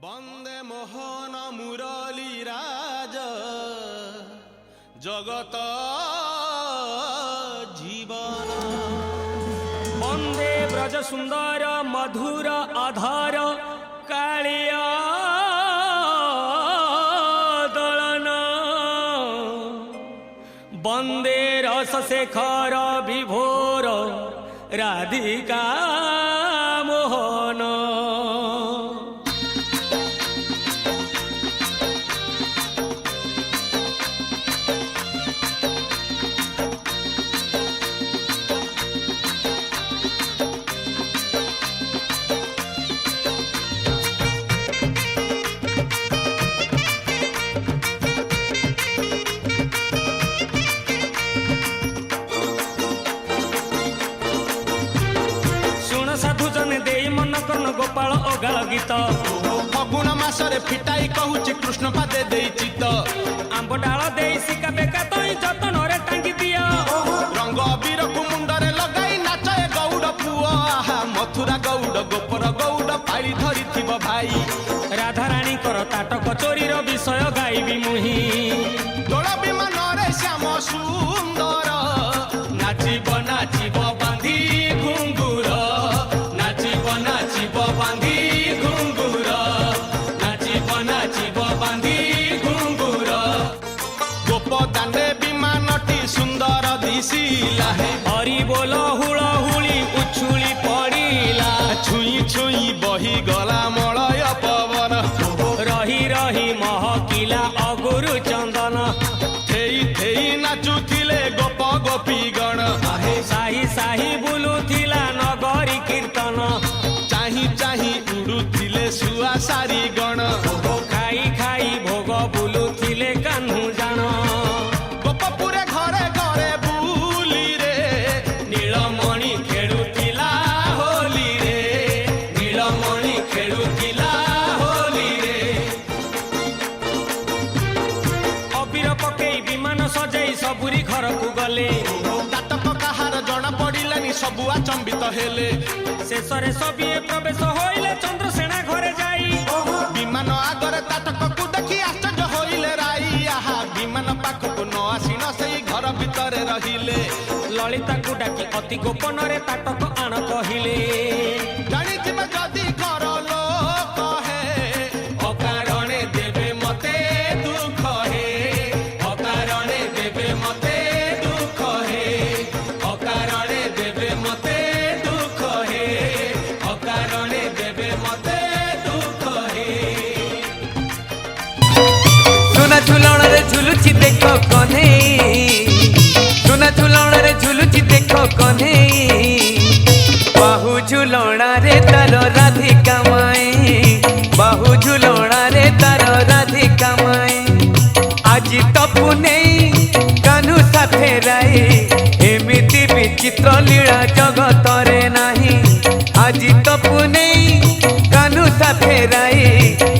बंदे मोहन मुरली राज जगत जीवन वंदे ब्रज सुंदर मधुर आधार कालिया दलन वंदे रस शेखर विभोर राधिका मोहन। गोपाल अगाल गीत फगुण मासरे फिटाई कहूची कृष्ण पादे दे चित आंब डाल दे सिका बेका तई जतन रे टांगी दिया रंग अबीर को मुंडरे लगाई नाचे गौड़ पुओ आहा मथुरा गौड़ गोपर गौड़ पाली धरी थिबो भाई राधा रानी कर ताटक चोरी रो विषय गाइबी मुही तोळ विमान रे श्याम सुंदर नाचिब नाचिब बांधी घुंगुर नाचिब नाचिब बांधी घुंगुर नाचिब नाचिब बांधी घुंगुर गोप दाने विमानटी सुंदर दिसिला हे हरि बोल हुळ हुळी उछुली पड़ीला छुई छुई बही गला मलय पवन रही रही महकिला अगुरु चंदन थेई थेई नाचुथिले गोप गोपी गण साही साही बुलुथिला नगरी कीर्तन चाही चाही उड़ुथिले सुआ सारी गण खाई खाई भोग बुलुथिले कान्हू जान गोपपुरे घरे घरे बुली रे नीलमणि खेलुथिला होली रे नीलमणि खेलुथिला होली रे अबीर पकई विमान सजाई सबुरी घर को गले नाटक काहार जଣା पड़िलानी सबु आचंबित हेले शेषरे सबिए प्रवेश होइले चंद्रसेना घरे जाई विमान आगरे ताटक को देखि आश्चर्य होइले राई आहा विमान पाखको न आसी न सेई घर भितरे रहिले ललिता को डाकी अति गोपन रे ताटक आण कहिले जानी जिबे जदी कर लोक हे अकारणे देबे मते दुख हे अकारणे देबे मते दुख हे अकारणे देबे मते दुख हे अकारणे देबे मते दुख हे सुना झुलण रे झुलुची देखो कन्हे सुना झुलण रे झुलुची देखो कन्हे बाहु झुलणा रे तार राधिका माए बाहु झुलणा रे तार राधिका माए आज तपु नहीं कान्हू साथे राई एमिति विचित्र लीला जगत रे नाही आज तपु नहीं कान्हू साथे राई